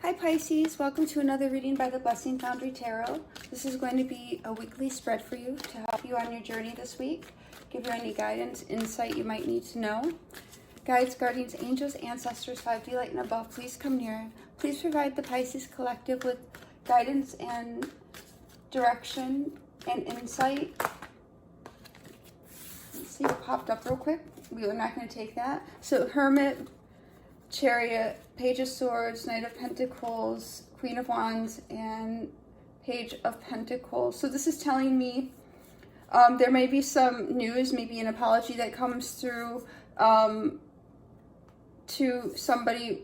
Hi Pisces, welcome to another reading by the Blessings Foundry Tarot. This is going to be a weekly spread for you to help you on your journey this week, give you any guidance, insight you might need to know. Guides, guardians, angels, ancestors, 5D light and above, please come near. Please provide the Pisces collective with guidance and direction and insight. Let's see what popped up real quick. We are not going to take that. So Hermit, Chariot, Page of Swords, Knight of Pentacles, Queen of Wands, and Page of Pentacles. So this is telling me there may be some news, maybe an apology that comes through to somebody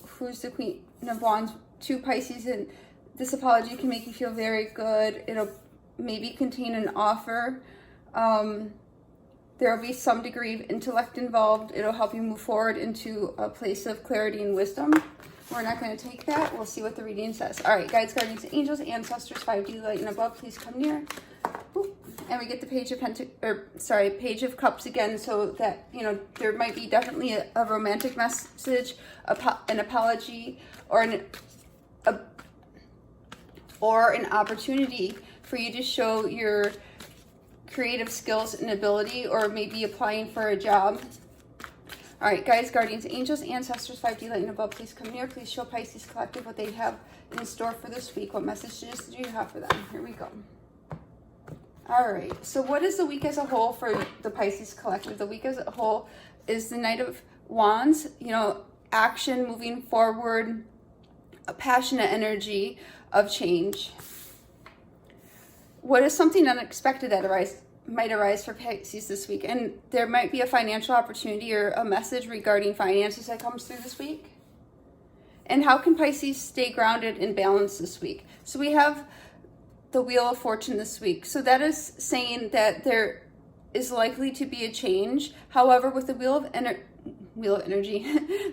who's the Queen of Wands, to Pisces, and this apology can make you feel very good. It'll maybe contain an offer. There will be some degree of intellect involved. It'll help you move forward into a place of clarity and wisdom. We're not going to take that. We'll see what the reading says. All right, guides, guardians, angels, ancestors, 5D light and above, please come near. And we get the Page of Page of Cups again, so that, you know, there might be definitely a romantic message, an apology, or an opportunity for you to show your creative skills and ability, or maybe applying for a job. All right, guides, guardians, angels, ancestors, 5D light and above, please come near. Please show Pisces collective what they have in store for this week. What messages do you have for them? Here we go. All right, so what is the week as a whole for the Pisces collective? The week as a whole is the Knight of Wands, you know, action, moving forward, a passionate energy of change. What is something unexpected that might arise for Pisces this week? And there might be a financial opportunity or a message regarding finances that comes through this week. And how can Pisces stay grounded and balanced this week? So we have the Wheel of Fortune this week. So that is saying that there is likely to be a change. However, with the Wheel of Energy,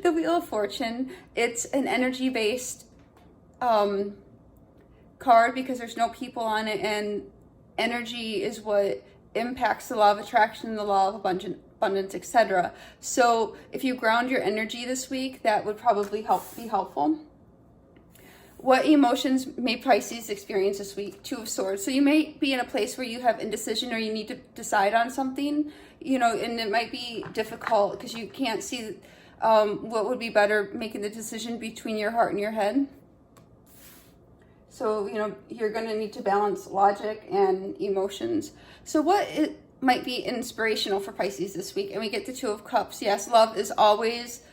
the Wheel of Fortune, it's an energy-based card because there's no people on it, and energy is what impacts the law of attraction, the law of abundance, etc. So if you ground your energy this week, that would probably be helpful. What emotions may Pisces experience this week? Two of Swords. So you may be in a place where you have indecision, or you need to decide on something, you know, and it might be difficult because you can't see what would be better, making the decision between your heart and your head. So, you know, you're going to need to balance logic and emotions. So what might be inspirational for Pisces this week? And we get the Two of Cups. Yes, love is always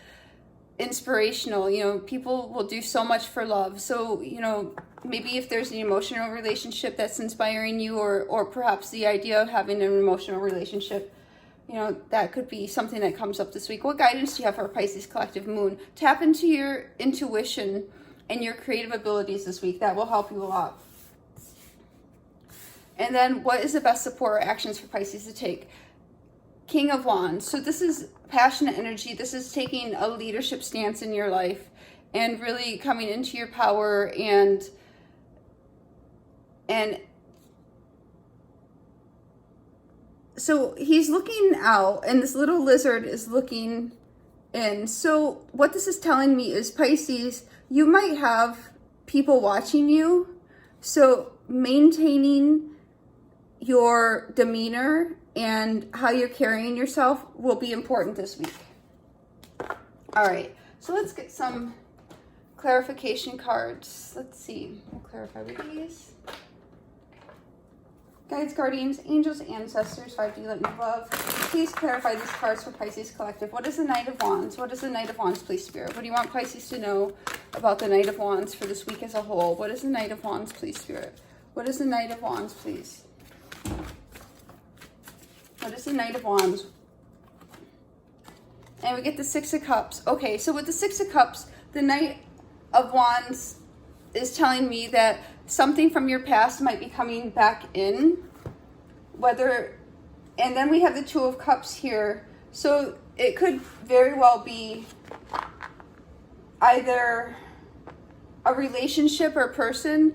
inspirational. You know, people will do so much for love. So, you know, maybe if there's an emotional relationship that's inspiring you, or perhaps the idea of having an emotional relationship, you know, that could be something that comes up this week. What guidance do you have for Pisces collective moon? Tap into your intuition and your creative abilities this week. That will help you a lot. And then what is the best support or actions for Pisces to take? King of Wands. So this is passionate energy. This is taking a leadership stance in your life and really coming into your power, and so he's looking out, and this little lizard is looking in. So what this is telling me is, Pisces, you might have people watching you. So maintaining your demeanor and how you're carrying yourself will be important this week. All right, so let's get some clarification cards. Let's see, we'll clarify with these. Guides, guardians, angels, ancestors, 5D light and above, please clarify these cards for Pisces collective. What is the Knight of Wands? What is the Knight of Wands, please, Spirit? What do you want Pisces to know about the Knight of Wands for this week as a whole? What is the Knight of Wands, please, Spirit? What is the Knight of Wands, please? What is the Knight of Wands? And we get the Six of Cups. Okay, so with the Six of Cups, the Knight of Wands is telling me that something from your past might be coming back in. And then we have the Two of Cups here. So it could very well be either a relationship or a person,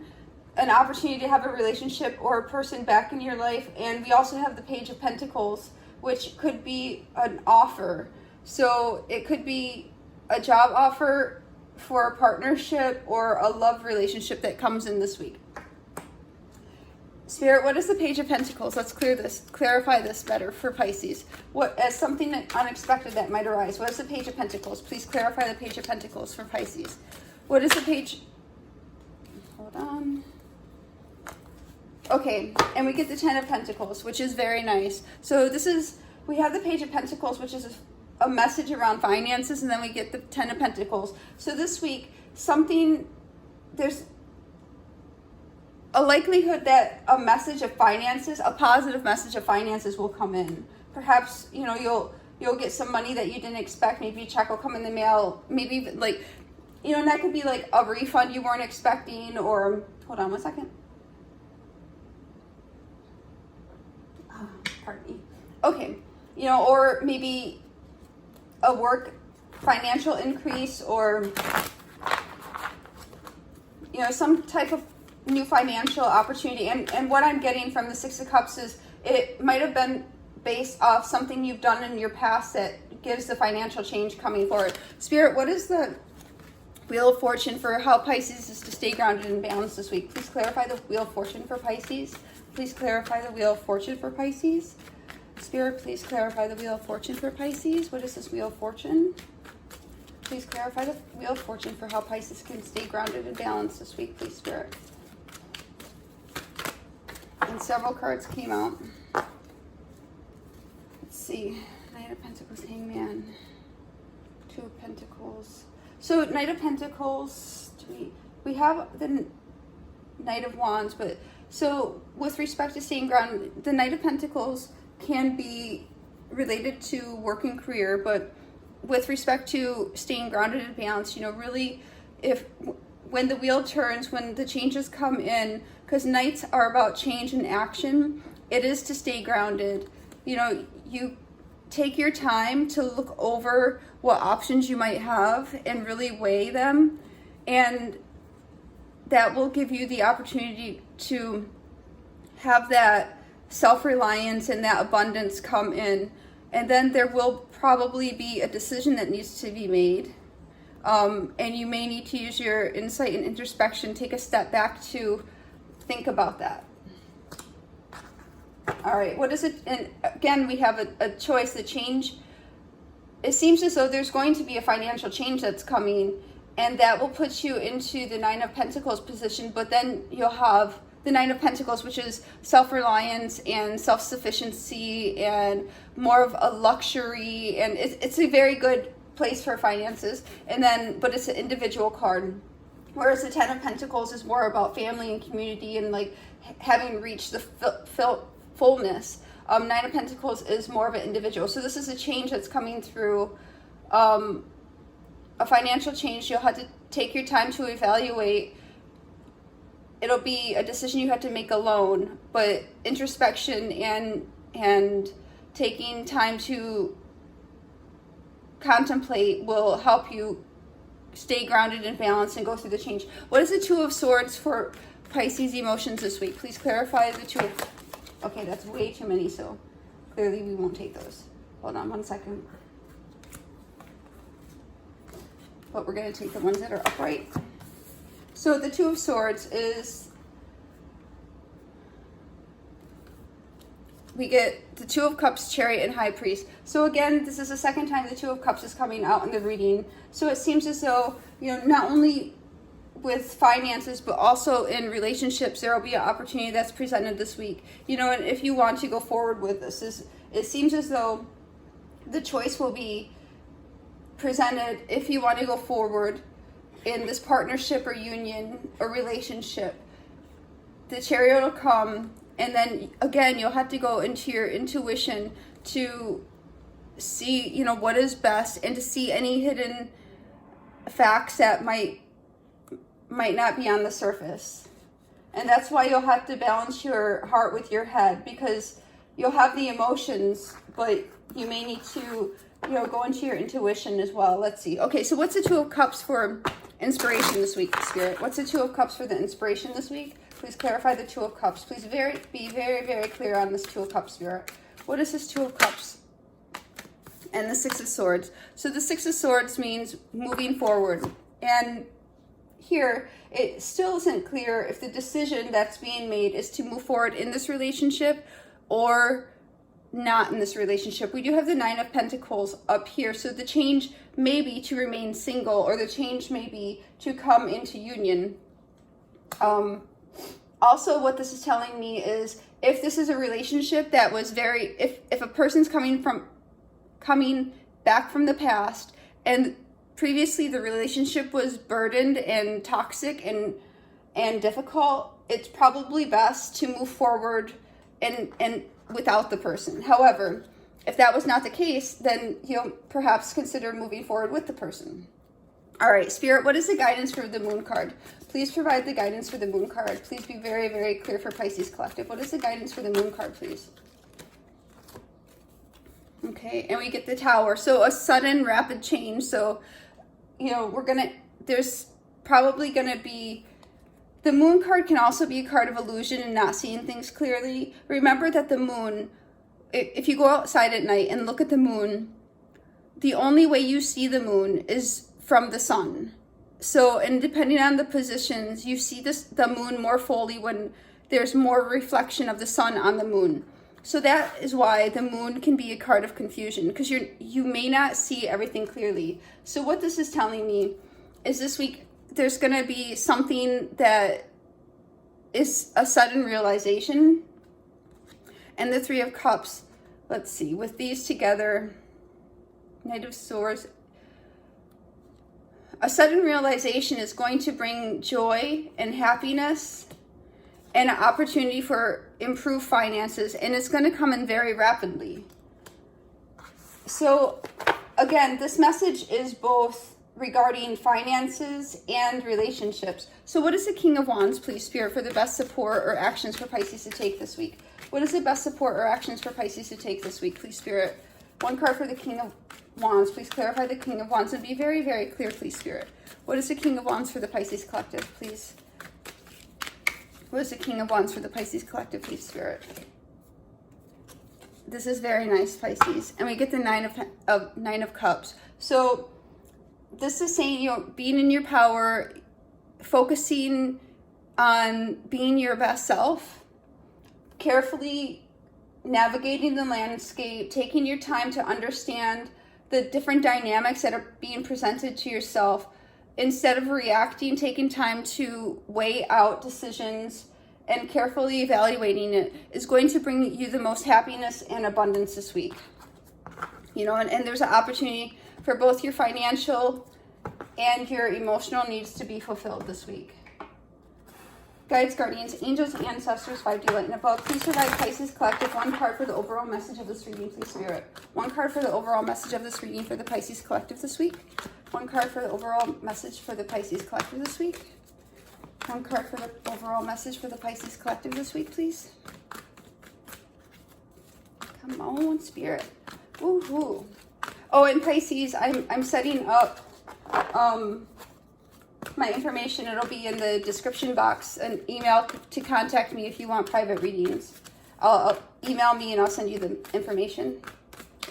an opportunity to have a relationship or a person back in your life. And we also have the Page of Pentacles, which could be an offer. So it could be a job offer for a partnership or a love relationship that comes in this week. Spirit, what is the Page of Pentacles? Let's clarify this better for Pisces. What, as something unexpected that might arise, what is the Page of Pentacles? Please clarify the Page of Pentacles for Pisces. What is the page? Hold on. Okay, and we get the Ten of Pentacles, which is very nice. So we have the Page of Pentacles, which is a message around finances, and then we get the Ten of Pentacles. So this week, there's a likelihood that a message of finances, a positive message of finances will come in. Perhaps, you'll get some money that you didn't expect. Maybe a check will come in the mail. Maybe like, and that could be like a refund you weren't expecting, or, hold on one second. Pardon me. Okay, or maybe a work financial increase, or, some type of new financial opportunity. And what I'm getting from the Six of Cups is it might have been based off something you've done in your past that gives the financial change coming forward. Spirit, what is the Wheel of Fortune for how Pisces is to stay grounded and balanced this week? Please clarify the Wheel of Fortune for Pisces. Please clarify the Wheel of Fortune for Pisces. Spirit, please clarify the Wheel of Fortune for Pisces. What is this Wheel of Fortune? Please clarify the Wheel of Fortune for how Pisces can stay grounded and balanced this week, please, Spirit. And several cards came out. Let's see. Knight of Pentacles, Hangman. Two of Pentacles. So Knight of Pentacles, we have the Knight of Wands, but so with respect to staying grounded, the Knight of Pentacles can be related to work and career, but with respect to staying grounded and balanced, really, when the wheel turns, when the changes come in, because Knights are about change and action, it is to stay grounded. You take your time to look over what options you might have and really weigh them, and that will give you the opportunity to have that self-reliance and that abundance come in. And then there will probably be a decision that needs to be made, and you may need to use your insight and introspection, take a step back to think about that. All right, what is it? And again, we have a choice. The change, it seems as though there's going to be a financial change that's coming, and that will put you into the Nine of Pentacles position, but then you'll have the Nine of Pentacles, which is self-reliance and self-sufficiency and more of a luxury, and it's a very good place for finances. And then, but it's an individual card, whereas the Ten of Pentacles is more about family and community and like having reached the fullness. Nine of Pentacles is more of an individual. So this is a change that's coming through, a financial change. You'll have to take your time to evaluate. It'll be a decision you have to make alone, but introspection and taking time to contemplate will help you stay grounded and balanced and go through the change. What is the Two of Swords for Pisces emotions this week? Please clarify the Two of... Okay, that's way too many, so clearly we won't take those. Hold on one second. But we're going to take the ones that are upright. So the Two of Swords is, we get the Two of Cups, Chariot, and High Priest. So again, this is the second time the Two of Cups is coming out in the reading. So it seems as though, not only with finances, but also in relationships, there will be an opportunity that's presented this week. And if you want to go forward with this, it seems as though the choice will be presented if you want to go forward in this partnership or union or relationship. The Chariot will come, and then again, you'll have to go into your intuition to see, what is best, and to see any hidden facts that might not be on the surface. And that's why you'll have to balance your heart with your head, because you'll have the emotions, but you may need to, go into your intuition as well. Let's see. Okay, so what's the Two of Cups for inspiration this week, Spirit? What's the Two of Cups for the inspiration this week? Please clarify the Two of Cups. Please be very, very clear on this Two of Cups, Spirit. What is this Two of Cups? And the Six of Swords. So the Six of Swords means moving forward. And here, it still isn't clear if the decision that's being made is to move forward in this relationship or not in this relationship. We do have the 9 of Pentacles up here, so the change may be to remain single, or the change may be to come into union. Also, what this is telling me is if this is a relationship that was if a person's coming back from the past, and previously the relationship was burdened and toxic and difficult, it's probably best to move forward and without the person. However, if that was not the case, then perhaps consider moving forward with the person. All right, Spirit, what is the guidance for the Moon card? Please provide the guidance for the Moon card. Please be very, very clear for Pisces Collective. What is the guidance for the Moon card, please? Okay, and we get the Tower. So a sudden, rapid change. So, there's probably going to be, the Moon card can also be a card of illusion and not seeing things clearly. Remember that the Moon, if you go outside at night and look at the Moon, the only way you see the Moon is from the sun. So, and depending on the positions, you see the Moon more fully when there's more reflection of the sun on the Moon. So that is why the Moon can be a card of confusion, because you may not see everything clearly. So what this is telling me is this week there's going to be something that is a sudden realization. And the 3 of Cups, let's see, with these together, Knight of Swords, a sudden realization is going to bring joy and happiness and an opportunity for improved finances, and it's going to come in very rapidly. So again, this message is both regarding finances and relationships. So what is the King of Wands, please, Spirit, for the best support or actions for Pisces to take this week? What is the best support or actions for Pisces to take this week, please, Spirit? 1 card for the King of Wands. Please clarify the King of Wands and be very, very clear, please, Spirit. What is the King of Wands for the Pisces Collective, please? What is the King of Wands for the Pisces Collective, please, Spirit? This is very nice, Pisces. And we get the 9 of Cups. So this is saying, being in your power, focusing on being your best self, carefully navigating the landscape, taking your time to understand the different dynamics that are being presented to yourself. Instead of reacting, taking time to weigh out decisions and carefully evaluating it is going to bring you the most happiness and abundance this week. And there's an opportunity for both your financial and your emotional needs to be fulfilled this week. Guides, guardians, angels, ancestors, 5D light and above, please provide Pisces Collective 1 card for the overall message of this reading, please, Spirit. 1 card for the overall message of this reading for the Pisces Collective this week. 1 card for the overall message for the Pisces Collective this week. 1 card for the overall message for the Pisces Collective this week, please. Come on, Spirit. Woohoo. Oh, and Pisces, I'm setting up my information. It'll be in the description box, an email to contact me if you want private readings. I'll email me and I'll send you the information.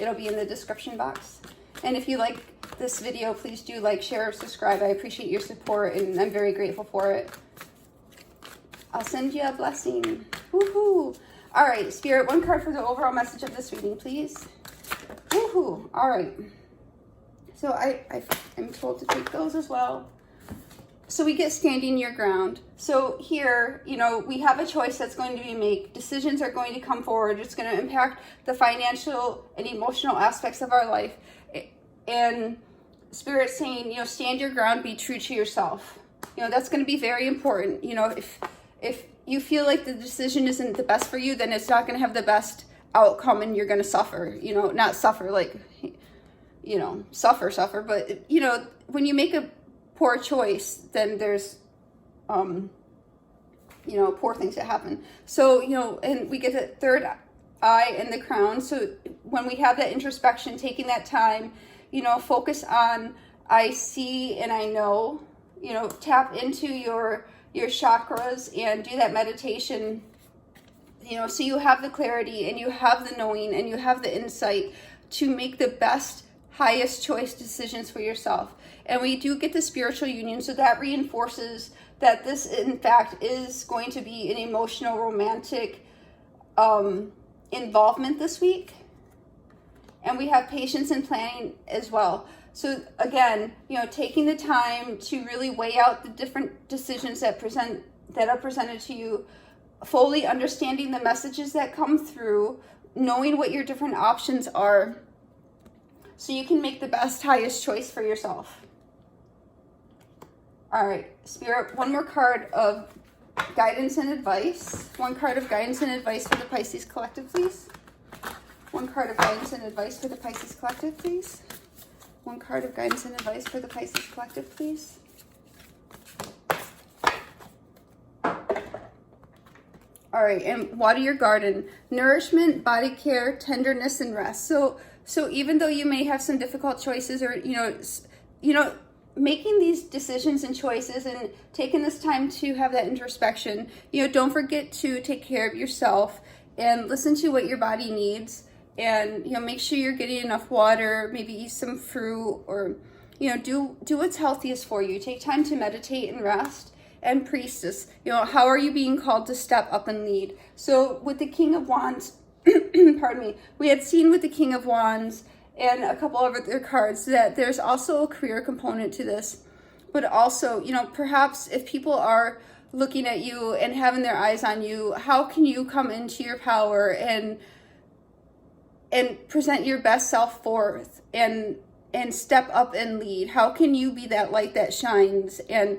It'll be in the description box. And if you like this video, please do like, share, subscribe. I appreciate your support and I'm very grateful for it. I'll send you a blessing. Woohoo! All right, Spirit, 1 card for the overall message of this reading, please. Woohoo! All right. So I'm told to take those as well. So we get standing your ground. So here, we have a choice that's going to be made. Decisions are going to come forward. It's going to impact the financial and emotional aspects of our life. And Spirit's saying, stand your ground, be true to yourself. That's going to be very important. If you feel like the decision isn't the best for you, then it's not going to have the best outcome and you're going to suffer. Not suffer like, suffer, but, when you make a poor choice, then there's, poor things that happen. So, and we get the 3rd eye and the crown. So when we have that introspection, taking that time, focus on, I see and I know, tap into your chakras and do that meditation, so you have the clarity and you have the knowing and you have the insight to make the best highest choice decisions for yourself. And we do get the spiritual union, so that reinforces that this, in fact, is going to be an emotional, romantic involvement this week. And we have patience and planning as well. So again, you know, taking the time to really weigh out the different decisions that are presented to you, fully understanding the messages that come through, knowing what your different options are, so you can make the best, highest choice for yourself. All right, Spirit, one more card of guidance and advice. One card of guidance and advice for the Pisces Collective, please. One card of guidance and advice for the Pisces Collective, please. One card of guidance and advice for the Pisces Collective, please. All right, and water your garden. Nourishment, body care, tenderness, and rest. So even though you may have some difficult choices, or you know, making these decisions and choices and taking this time to have that introspection, you know, don't forget to take care of yourself and listen to what your body needs, and, you know, make sure you're getting enough water, maybe eat some fruit, or, you know, do what's healthiest for you. Take time to meditate and rest. And Priestess, you know, how are you being called to step up and lead? So with the King of Wands, pardon me, we had seen with the King of Wands and a couple of other cards that there's also a career component to this. But also, you know, perhaps if people are looking at you and having their eyes on you, how can you come into your power and present your best self forth and step up and lead? How can you be that light that shines? And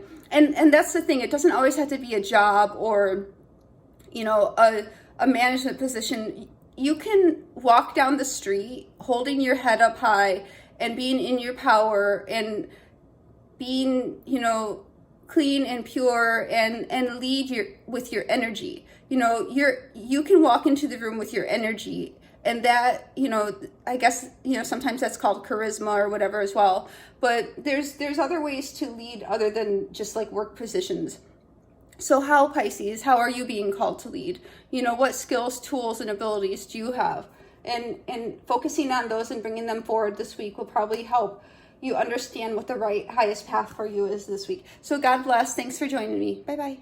that's the thing. It doesn't always have to be a job or, you know, a management position. You can walk down the street holding your head up high and being in your power and being, you know, clean and pure and lead with your energy. You know, you can walk into the room with your energy. And that, you know, I guess, you know, sometimes that's called charisma or whatever as well. But there's other ways to lead other than just like work positions. So how, Pisces, how are you being called to lead? You know, what skills, tools, and abilities do you have? And focusing on those and bringing them forward this week will probably help you understand what the right highest path for you is this week. So God bless. Thanks for joining me. Bye-bye.